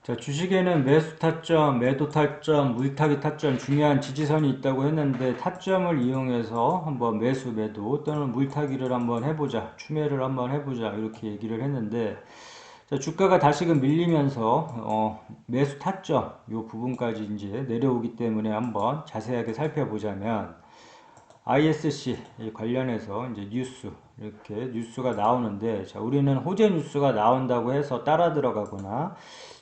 자, 주식에는 매수 타점, 매도 타점, 물타기 타점 중요한 지지선이 있다고 했는데 타점을 이용해서 한번 매수, 매도 또는 물타기를 한번 해보자, 추매를 한번 해보자 이렇게 얘기를 했는데 자, 주가가 다시금 밀리면서 매수 타점 요 부분까지 이제 내려오기 때문에 한번 자세하게 살펴보자면 ISC 관련해서 이제 뉴스 이렇게 뉴스가 나오는데 자, 우리는 호재 뉴스가 나온다고 해서 따라 들어가거나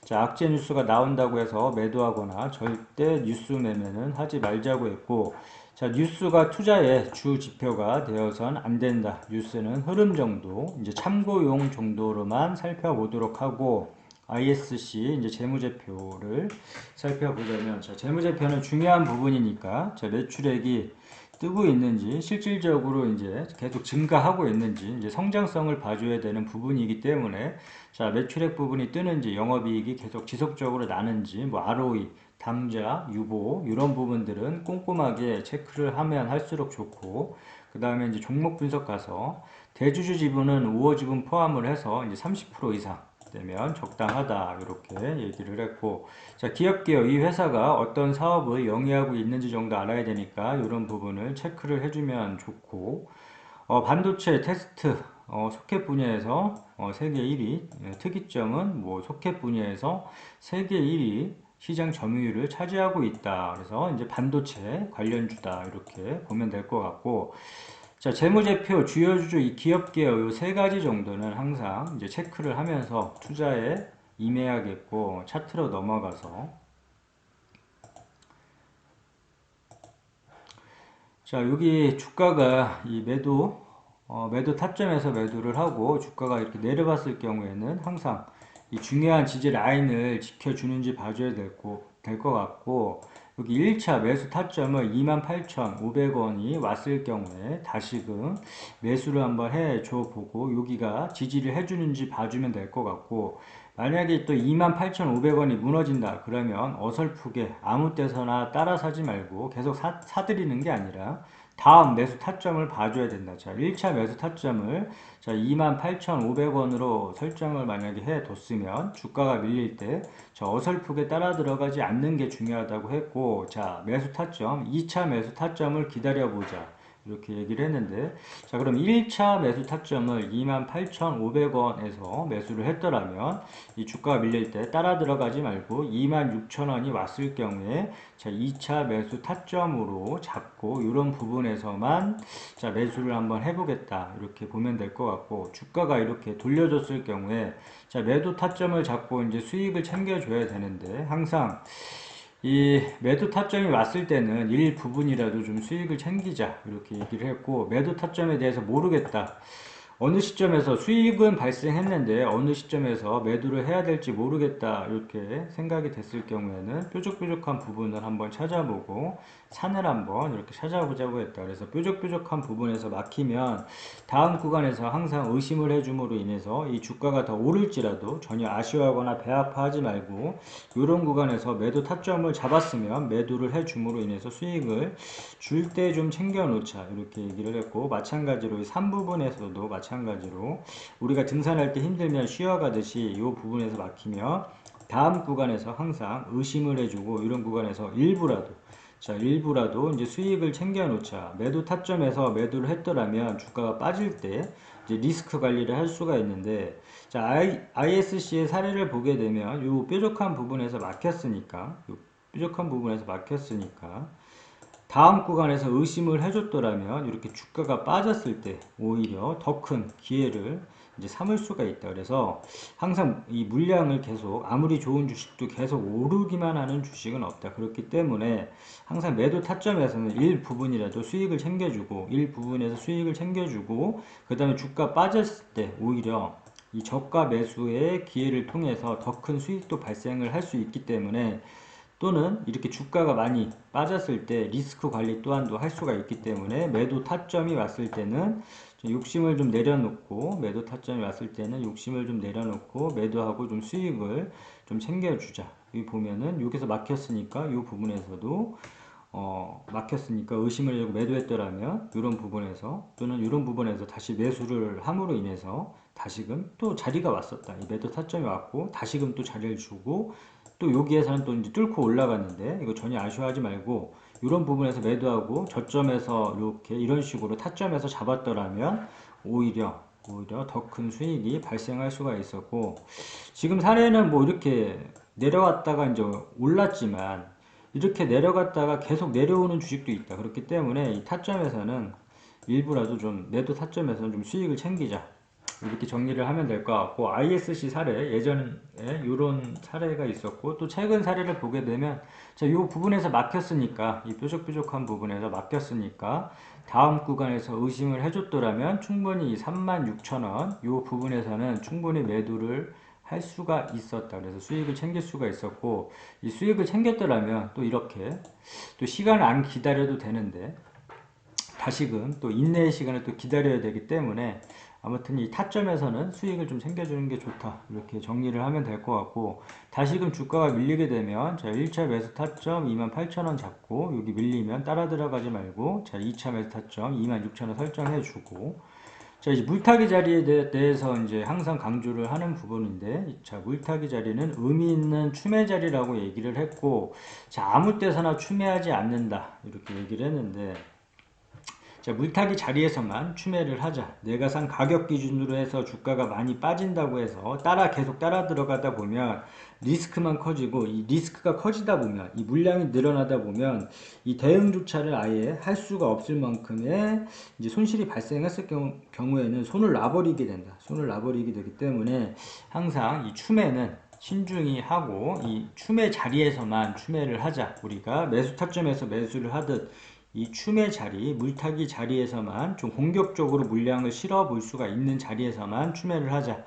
자, 악재 뉴스가 나온다고 해서 매도하거나 절대 뉴스 매매는 하지 말자고 했고 자, 뉴스가 투자의 주 지표가 되어선 안 된다. 뉴스는 흐름 정도, 이제 참고용 정도로만 살펴보도록 하고 ISC 이제 재무제표를 살펴보자면 자, 재무제표는 중요한 부분이니까 자, 매출액이 뜨고 있는지 실질적으로 이제 계속 증가하고 있는지 이제 성장성을 봐줘야 되는 부분이기 때문에 자, 매출액 부분이 뜨는지 영업이익이 계속 지속적으로 나는지 뭐 ROE 당좌, 유보 이런 부분들은 꼼꼼하게 체크를 하면 할수록 좋고 그 다음에 이제 종목 분석 가서 대주주 지분은 우호 지분 포함을 해서 이제 30% 이상 되면 적당하다 이렇게 얘기를 했고 자, 기업개요 이 회사가 어떤 사업을 영위하고 있는지 정도 알아야 되니까 이런 부분을 체크를 해주면 좋고 반도체 테스트 소켓 분야에서 세계 1위 특이점은 뭐 소켓 분야에서 세계 1위 시장 점유율을 차지하고 있다. 그래서 이제 반도체 관련주다 이렇게 보면 될 것 같고 자, 재무제표, 주요주주, 이 기업개요, 이 세 가지 정도는 항상 이제 체크를 하면서 투자에 임해야겠고, 차트로 넘어가서. 자, 여기 주가가 이 매도 타점에서 매도를 하고, 주가가 이렇게 내려봤을 경우에는 항상 이 중요한 지지 라인을 지켜주는지 봐줘야 될 것 같고, 여기 1차 매수 타점을 28,500원이 왔을 경우에 다시금 매수를 한번 해줘 보고 여기가 지지를 해주는지 봐주면 될 것 같고 만약에 또 28,500원이 무너진다 그러면 어설프게 아무 때서나 따라 사지 말고 계속 사들이는 게 아니라 다음 매수 타점을 봐줘야 된다. 자, 1차 매수 타점을 자, 28,500원으로 설정을 만약에 해뒀으면 주가가 밀릴 때 저 어설프게 따라 들어가지 않는 게 중요하다고 했고 자, 매수 타점 2차 매수 타점을 기다려보자 이렇게 얘기를 했는데 자, 그럼 1차 매수 타점을 28,500원에서 매수를 했더라면 이 주가가 밀릴 때 따라 들어가지 말고 26,000원이 왔을 경우에 자, 2차 매수 타점으로 잡고 이런 부분에서만 자, 매수를 한번 해보겠다 이렇게 보면 될 것 같고 주가가 이렇게 돌려줬을 경우에 자, 매도 타점을 잡고 이제 수익을 챙겨줘야 되는데 항상 이 매도 타점이 왔을 때는 일부분이라도 좀 수익을 챙기자 이렇게 얘기를 했고 매도 타점에 대해서 모르겠다. 어느 시점에서 수익은 발생했는데 어느 시점에서 매도를 해야 될지 모르겠다 이렇게 생각이 됐을 경우에는 뾰족뾰족한 부분을 한번 찾아보고 산을 한번 이렇게 찾아보자고 했다. 그래서 뾰족뾰족한 부분에서 막히면 다음 구간에서 항상 의심을 해줌으로 인해서 이 주가가 더 오를지라도 전혀 아쉬워하거나 배아파하지 말고 이런 구간에서 매도 타점을 잡았으면 매도를 해줌으로 인해서 수익을 줄 때 좀 챙겨 놓자 이렇게 얘기를 했고 마찬가지로 이 3부분에서도 마찬가지로 우리가 등산할 때 힘들면 쉬어가듯이 이 부분에서 막히면 다음 구간에서 항상 의심을 해주고 이런 구간에서 일부라도 이제 수익을 챙겨 놓자. 매도 타점에서 매도를 했더라면 주가가 빠질 때 이제 리스크 관리를 할 수가 있는데 자, ISC의 사례를 보게 되면 요 뾰족한 부분에서 막혔으니까 다음 구간에서 의심을 해줬더라면 이렇게 주가가 빠졌을 때 오히려 더 큰 기회를 이제 삼을 수가 있다. 그래서 항상 이 물량을 계속 아무리 좋은 주식도 계속 오르기만 하는 주식은 없다. 그렇기 때문에 항상 매도 타점에서는 일부분이라도 수익을 챙겨주고 일부분에서 수익을 챙겨주고 그 다음에 주가 빠졌을 때 오히려 이 저가 매수의 기회를 통해서 더 큰 수익도 발생을 할 수 있기 때문에 또는 이렇게 주가가 많이 빠졌을 때 리스크 관리 또한도 할 수가 있기 때문에 매도 타점이 왔을 때는 욕심을 좀 내려놓고 매도 타점이 왔을 때는 욕심을 좀 내려놓고 매도하고 좀 수익을 좀 챙겨주자. 여기 보면은 여기서 막혔으니까 이 부분에서도 막혔으니까 의심을 하고 매도했더라면 이런 부분에서 또는 이런 부분에서 다시 매수를 함으로 인해서 다시금 또 자리가 왔었다. 이 매도 타점이 왔고 다시금 또 자리를 주고 또 여기에서는 또 이제 뚫고 올라갔는데 이거 전혀 아쉬워하지 말고 이런 부분에서 매도하고 저점에서 이렇게 이런 식으로 타점에서 잡았더라면 오히려 더 큰 수익이 발생할 수가 있었고 지금 사례는 뭐 이렇게 내려왔다가 이제 올랐지만 이렇게 내려갔다가 계속 내려오는 주식도 있다. 그렇기 때문에 이 타점에서는 일부라도 좀 매도 타점에서는 좀 수익을 챙기자. 이렇게 정리를 하면 될 것 같고 ISC 사례 예전에 이런 사례가 있었고 또 최근 사례를 보게 되면 자, 이 부분에서 막혔으니까 이 뾰족뾰족한 부분에서 막혔으니까 다음 구간에서 의심을 해줬더라면 충분히 36,000원 이 부분에서는 충분히 매도를 할 수가 있었다. 그래서 수익을 챙길 수가 있었고 이 수익을 챙겼더라면 또 이렇게 또 시간을 안 기다려도 되는데 다시금 또 인내의 시간을 또 기다려야 되기 때문에 아무튼 이 타점에서는 수익을 좀 챙겨주는 게 좋다. 이렇게 정리를 하면 될 것 같고 다시금 주가가 밀리게 되면 자 1차 매수 타점 28,000원 잡고 여기 밀리면 따라 들어가지 말고 자 2차 매수 타점 26,000원 설정해 주고 자 이제 물타기 자리에 대해서 이제 항상 강조를 하는 부분인데 자 물타기 자리는 의미 있는 추매 자리라고 얘기를 했고 자 아무 때서나 추매하지 않는다 이렇게 얘기를 했는데 자, 물타기 자리에서만 추매를 하자. 내가 산 가격 기준으로 해서 주가가 많이 빠진다고 해서 계속 따라 들어가다 보면 리스크만 커지고 이 리스크가 커지다 보면 이 물량이 늘어나다 보면 이 대응조차를 아예 할 수가 없을 만큼의 이제 손실이 발생했을 경우에는 손을 놔버리게 된다. 손을 놔버리게 되기 때문에 항상 이 추매는 신중히 하고 이 추매 자리에서만 추매를 하자. 우리가 매수 타점에서 매수를 하듯 이 추매 자리, 물타기 자리에서만 좀 공격적으로 물량을 실어 볼 수가 있는 자리에서만 추매를 하자.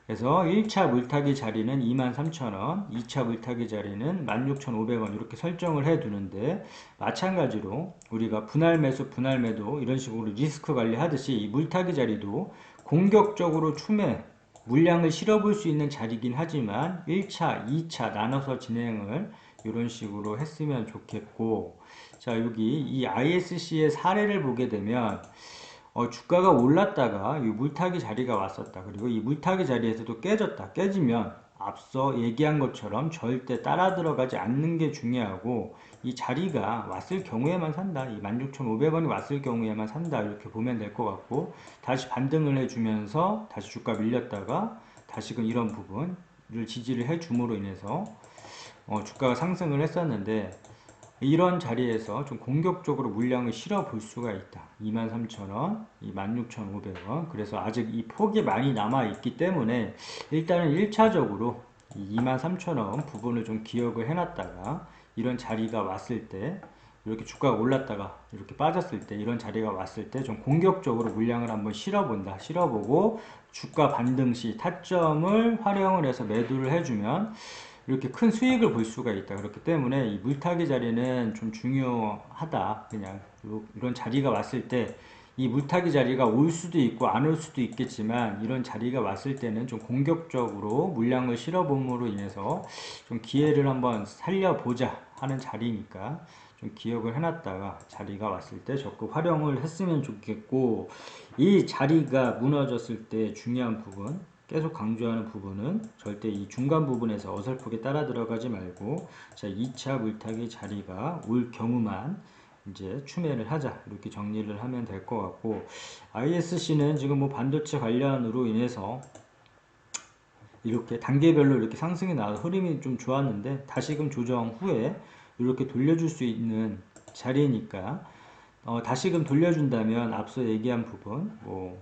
그래서 1차 물타기 자리는 23,000원, 2차 물타기 자리는 16,500원 이렇게 설정을 해 두는데 마찬가지로 우리가 분할 매수, 분할 매도 이런 식으로 리스크 관리하듯이 이 물타기 자리도 공격적으로 추매, 물량을 실어 볼 수 있는 자리긴 하지만 1차, 2차 나눠서 진행을 이런 식으로 했으면 좋겠고 자 여기 이 ISC의 사례를 보게 되면 주가가 올랐다가 이 물타기 자리가 왔었다. 그리고 이 물타기 자리에서도 깨졌다. 깨지면 앞서 얘기한 것처럼 절대 따라 들어가지 않는 게 중요하고 이 자리가 왔을 경우에만 산다. 이 16,500원이 왔을 경우에만 산다. 이렇게 보면 될 것 같고 다시 반등을 해주면서 다시 주가 밀렸다가 다시금 이런 부분을 지지를 해줌으로 인해서 주가가 상승을 했었는데 이런 자리에서 좀 공격적으로 물량을 실어 볼 수가 있다. 23,000원, 16,500원. 그래서 아직 이 폭이 많이 남아 있기 때문에 일단은 1차적으로 23,000원 부분을 좀 기억을 해놨다가 이런 자리가 왔을 때 이렇게 주가가 올랐다가 이렇게 빠졌을 때 이런 자리가 왔을 때 좀 공격적으로 물량을 한번 실어본다. 실어보고 주가 반등 시 타점을 활용을 해서 매도를 해주면 이렇게 큰 수익을 볼 수가 있다. 그렇기 때문에 이 물타기 자리는 좀 중요하다. 그냥 이런 자리가 왔을 때 이 물타기 자리가 올 수도 있고 안 올 수도 있겠지만 이런 자리가 왔을 때는 좀 공격적으로 물량을 실어봄으로 인해서 좀 기회를 한번 살려보자 하는 자리니까 좀 기억을 해놨다가 자리가 왔을 때 적극 활용을 했으면 좋겠고 이 자리가 무너졌을 때 중요한 부분 계속 강조하는 부분은 절대 이 중간 부분에서 어설프게 따라 들어가지 말고 자 2차 물타기 자리가 올 경우만 이제 추매를 하자 이렇게 정리를 하면 될 것 같고 ISC는 지금 뭐 반도체 관련으로 인해서 이렇게 단계별로 이렇게 상승이 나와서 흐름이 좀 좋았는데 다시금 조정 후에 이렇게 돌려줄 수 있는 자리니까 다시금 돌려준다면 앞서 얘기한 부분 뭐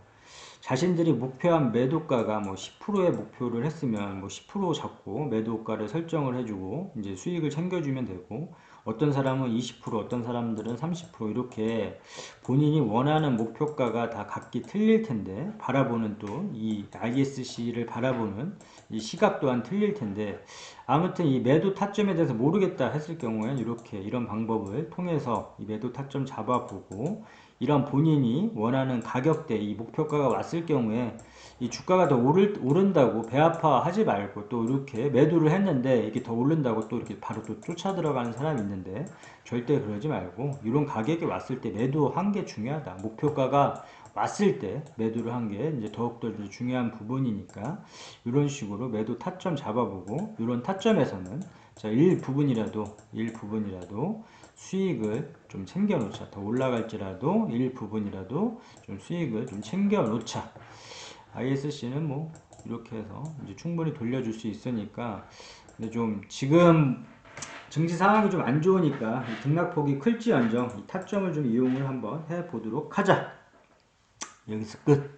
자신들이 목표한 매도가가 뭐 10%의 목표를 했으면 뭐 10% 잡고 매도가를 설정을 해주고 이제 수익을 챙겨주면 되고 어떤 사람은 20% 어떤 사람들은 30% 이렇게 본인이 원하는 목표가가 다 각기 틀릴 텐데 바라보는 또 이 ISC를 바라보는 이 시각 또한 틀릴 텐데 아무튼 이 매도 타점에 대해서 모르겠다 했을 경우에는 이렇게 이런 방법을 통해서 이 매도 타점 잡아보고 이런 본인이 원하는 가격대 이 목표가가 왔을 경우에 이 주가가 더 오른다고 배 아파하지 말고 또 이렇게 매도를 했는데 이게 더 오른다고 또 이렇게 바로 또 쫓아 들어가는 사람이 있는데 절대 그러지 말고 이런 가격이 왔을 때 매도한 게 중요하다. 목표가가 왔을 때 매도를 한 게 이제 더욱더 이제 중요한 부분이니까 이런 식으로 매도 타점 잡아보고 이런 타점에서는 자, 일부분이라도 수익을 좀 챙겨 놓자. 더 올라갈지라도 일부분이라도 좀 수익을 좀 챙겨 놓자. ISC는 뭐 이렇게 해서 이제 충분히 돌려줄 수 있으니까 근데 좀 지금 증시 상황이 좀 안 좋으니까 등락폭이 클지언정 이 타점을 좀 이용을 한번 해 보도록 하자. 여기서 끝.